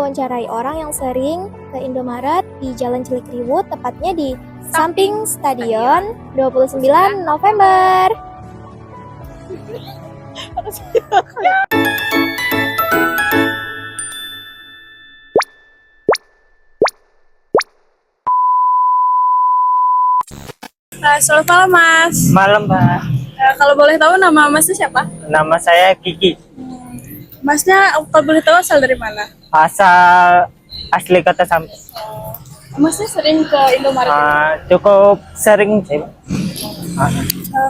mewawancarai orang yang sering ke Indomaret di Jalan Cilikriwut, tepatnya di samping Stadion 29 November. Selamat malam, Mas. Malam, Mbak. Kalau boleh tahu nama Masnya siapa? Nama saya Kiki. Masnya kalau boleh tahu asal dari mana? Asal asli kota Samping. Masnya sering ke Indomaret? Cukup sering sih.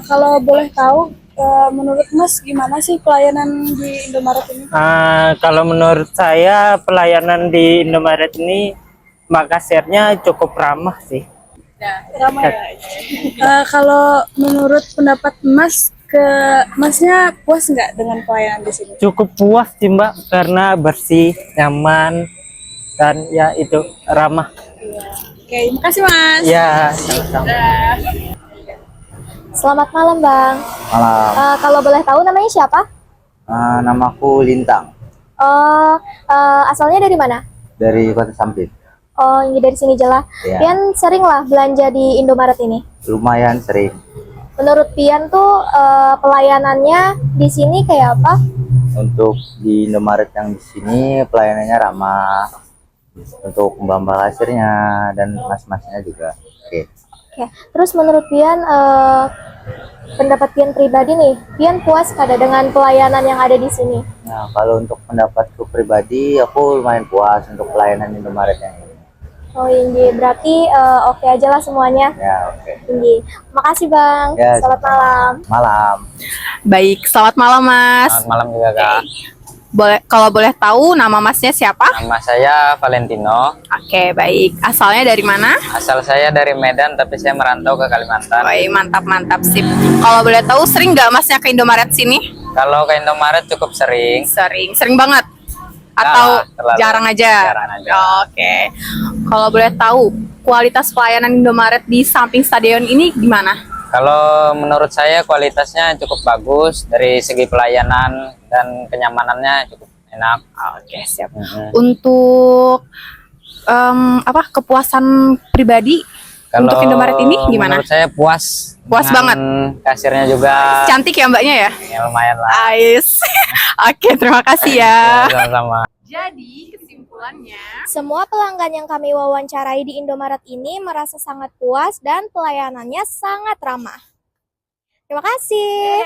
Kalau boleh tahu, menurut Mas gimana sih pelayanan di Indomaret ini? Kalau menurut saya pelayanan di Indomaret ini kasirnya cukup ramah sih. Ramai ya. Kalau menurut pendapat Masnya puas nggak dengan pelayanan di sini? Cukup puas sih, Mbak, karena bersih, nyaman, dan ya itu ramah. Oke, makasih Mas. Ya, sama-sama. Selamat malam, Bang. Malam, Kalau boleh tahu namanya siapa? namaku Lintang Asalnya dari mana? dari Kota Sampit. Oh, ini dari sini Jela. Ya. Pian sering lah belanja di Indomaret ini. Lumayan sering. Menurut Pian tuh pelayanannya di sini kayak apa? Untuk di Indomaret yang di sini pelayanannya ramah. Untuk mbak-mbak kasirnya dan mas-masnya juga. Oke. Oke. Terus menurut Pian pendapat Pian pribadi nih, Pian puas kada dengan pelayanan yang ada di sini? Nah, kalau untuk pendapatku pribadi, aku lumayan puas untuk pelayanan Indomaret yang ini. Oh, Inggi, berarti oke aja lah semuanya. Ya, oke. Inggi, makasih Bang. Ya, Selamat malam. Malam. Baik, selamat malam Mas. Selamat malam juga, Kak. Kalau boleh tahu nama Masnya siapa? Nama saya Valentino. Oke, baik. Asalnya dari mana? Asal saya dari Medan, tapi saya merantau ke Kalimantan. Baik, mantap sip. Kalau boleh tahu sering nggak Masnya ke Indomaret sini? Kalau ke Indomaret cukup sering. Sering banget? Atau terlalu. jarang aja? Jarang aja. Oke. Kalau boleh tahu kualitas pelayanan Indomaret di samping stadion ini gimana? Kalau menurut saya kualitasnya cukup bagus dari segi pelayanan dan kenyamanannya cukup enak. Oke, siap. Untuk kepuasan pribadi Kalau untuk Indomaret ini gimana? Menurut saya puas. Puas dengan banget. Kasirnya juga Cantik ya mbaknya ya? ya, lumayan lah. Ais. Oke, terima kasih ya. Sama-sama. Jadi kesimpulannya, Semua pelanggan yang kami wawancarai di Indomaret ini merasa sangat puas dan pelayanannya sangat ramah. Terima kasih.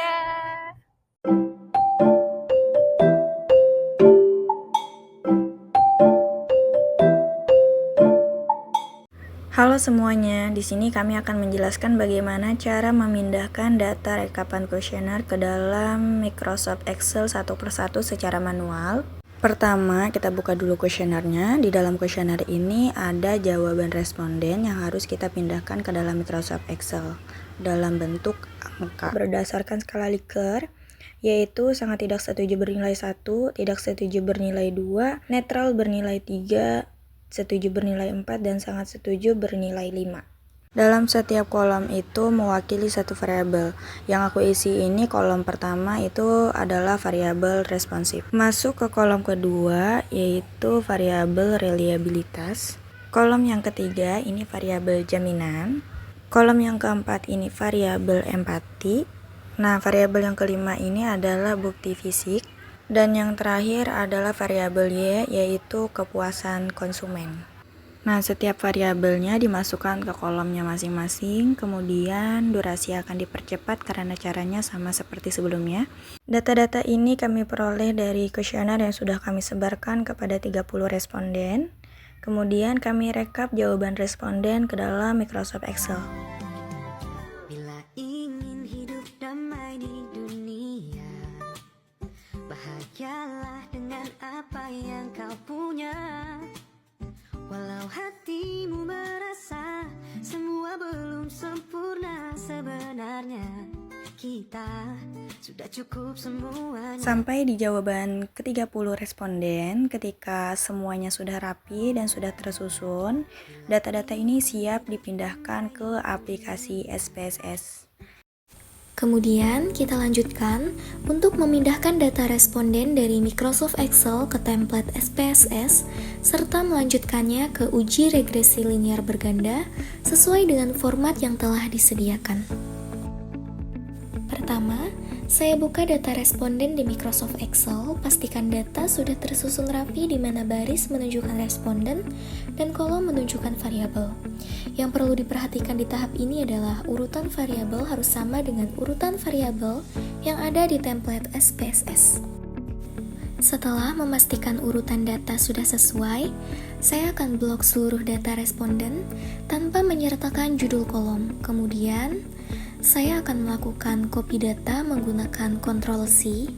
Halo semuanya, di sini kami akan menjelaskan bagaimana cara memindahkan data rekapan kuesioner ke dalam Microsoft Excel satu persatu secara manual. Pertama, kita buka dulu kuesionernya. Di dalam kuesioner ini ada jawaban responden yang harus kita pindahkan ke dalam Microsoft Excel dalam bentuk angka berdasarkan skala Likert, yaitu sangat tidak setuju bernilai 1, tidak setuju bernilai 2, netral bernilai 3, setuju bernilai 4, dan sangat setuju bernilai 5. Dalam setiap kolom itu mewakili satu variabel. Yang aku isi ini kolom pertama itu adalah variabel responsif. Masuk ke kolom kedua yaitu variabel reliabilitas. Kolom yang ketiga ini variabel jaminan. Kolom yang keempat ini variabel empati. Nah, variabel yang kelima ini adalah bukti fisik. Dan yang terakhir adalah variabel Y, yaitu kepuasan konsumen. Nah, setiap variabelnya dimasukkan ke kolomnya masing-masing, kemudian durasi akan dipercepat karena caranya sama seperti sebelumnya. Data-data ini kami peroleh dari kuesioner yang sudah kami sebarkan kepada 30 responden. Kemudian kami rekap jawaban responden ke dalam Microsoft Excel. Bila ingin hidup damai di dunia, bahagialah dengan apa yang kau punya. Walau hatimu merasa semua belum sempurna, sebenarnya kita sudah cukup semuanya. Sampai di jawaban ke-30 responden, ketika semuanya sudah rapi dan sudah tersusun, data-data ini siap dipindahkan ke aplikasi SPSS. Kemudian kita lanjutkan untuk memindahkan data responden dari Microsoft Excel ke template SPSS serta melanjutkannya ke uji regresi linear berganda sesuai dengan format yang telah disediakan. Pertama, saya buka data responden di Microsoft Excel, pastikan data sudah tersusun rapi di mana baris menunjukkan responden dan kolom menunjukkan variabel. Yang perlu diperhatikan di tahap ini adalah urutan variabel harus sama dengan urutan variabel yang ada di template SPSS. Setelah memastikan urutan data sudah sesuai, saya akan blok seluruh data responden tanpa menyertakan judul kolom. Kemudian, saya akan melakukan copy data menggunakan Ctrl+C.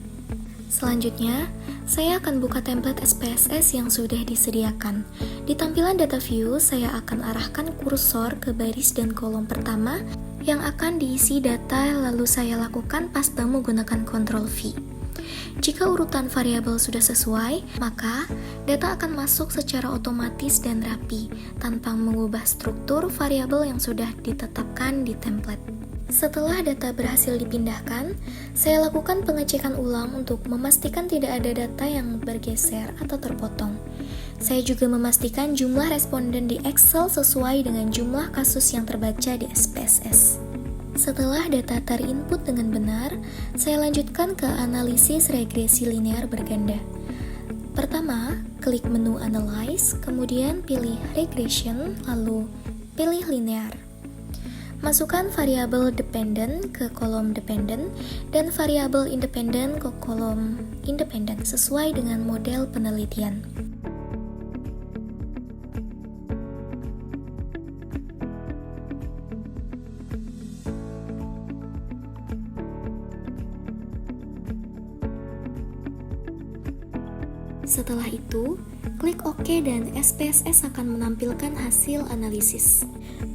Selanjutnya, saya akan buka template SPSS yang sudah disediakan. Di tampilan data view, saya akan arahkan kursor ke baris dan kolom pertama yang akan diisi data, lalu saya lakukan paste menggunakan Ctrl+V. Jika urutan variabel sudah sesuai, maka data akan masuk secara otomatis dan rapi tanpa mengubah struktur variabel yang sudah ditetapkan di template. Setelah data berhasil dipindahkan, saya lakukan pengecekan ulang untuk memastikan tidak ada data yang bergeser atau terpotong. Saya juga memastikan jumlah responden di Excel sesuai dengan jumlah kasus yang terbaca di SPSS. Setelah data terinput dengan benar, saya lanjutkan ke analisis regresi linear berganda. Pertama, klik menu Analyze, kemudian pilih Regression, lalu pilih Linear. Masukkan variabel dependent ke kolom dependent dan variabel independent ke kolom independent sesuai dengan model penelitian. Setelah itu, klik OK dan SPSS akan menampilkan hasil analisis.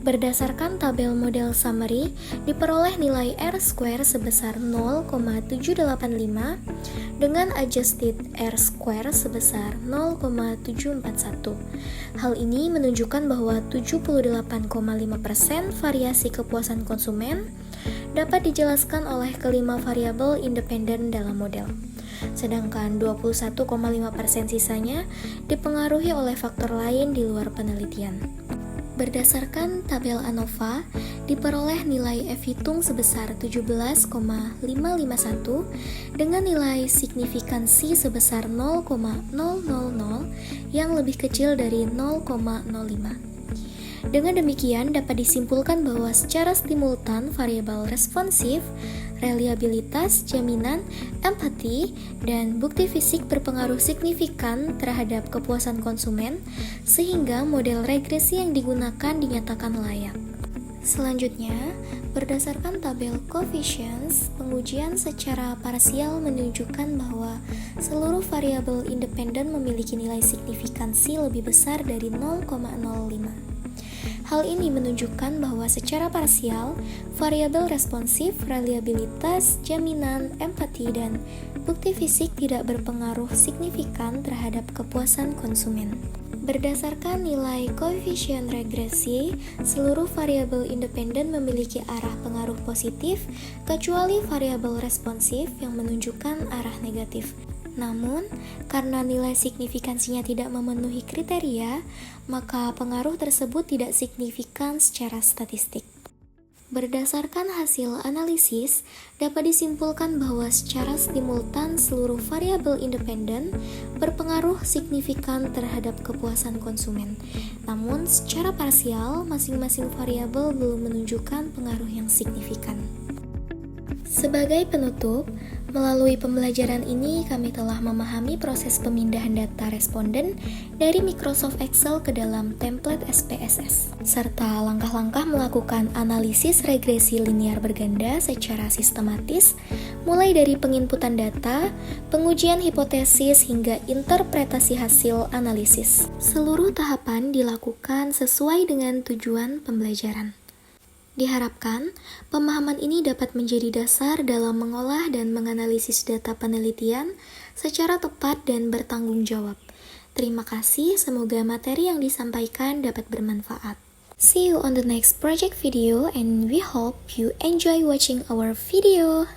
Berdasarkan tabel model summary, diperoleh nilai R-square sebesar 0,785 dengan adjusted R-square sebesar 0,741. Hal ini menunjukkan bahwa 78,5% variasi kepuasan konsumen dapat dijelaskan oleh kelima variabel independen dalam model. Sedangkan 21,5% sisanya dipengaruhi oleh faktor lain di luar penelitian. Berdasarkan tabel ANOVA, diperoleh nilai F-hitung sebesar 17,551 dengan nilai signifikansi sebesar 0,000 yang lebih kecil dari 0,05. Dengan demikian, dapat disimpulkan bahwa secara simultan variabel responsif, reliabilitas, jaminan, empati, dan bukti fisik berpengaruh signifikan terhadap kepuasan konsumen, sehingga model regresi yang digunakan dinyatakan layak. Selanjutnya, berdasarkan tabel coefficients, pengujian secara parsial menunjukkan bahwa seluruh variabel independen memiliki nilai signifikansi lebih besar dari 0,05. Hal ini menunjukkan bahwa secara parsial, variabel responsif, reliabilitas, jaminan, empati, dan bukti fisik tidak berpengaruh signifikan terhadap kepuasan konsumen. Berdasarkan nilai koefisien regresi, seluruh variabel independen memiliki arah pengaruh positif, kecuali variabel responsif yang menunjukkan arah negatif. Namun, karena nilai signifikansinya tidak memenuhi kriteria, maka pengaruh tersebut tidak signifikan secara statistik. Berdasarkan hasil analisis, dapat disimpulkan bahwa secara simultan seluruh variabel independen berpengaruh signifikan terhadap kepuasan konsumen. Namun, secara parsial, masing-masing variabel belum menunjukkan pengaruh yang signifikan. Sebagai penutup, melalui pembelajaran ini kami telah memahami proses pemindahan data responden dari Microsoft Excel ke dalam template SPSS, serta langkah-langkah melakukan analisis regresi linear berganda secara sistematis, mulai dari penginputan data, pengujian hipotesis, hingga interpretasi hasil analisis. Seluruh tahapan dilakukan sesuai dengan tujuan pembelajaran. Diharapkan, pemahaman ini dapat menjadi dasar dalam mengolah dan menganalisis data penelitian secara tepat dan bertanggung jawab. Terima kasih, semoga materi yang disampaikan dapat bermanfaat. See you on the next project video and we hope you enjoy watching our video.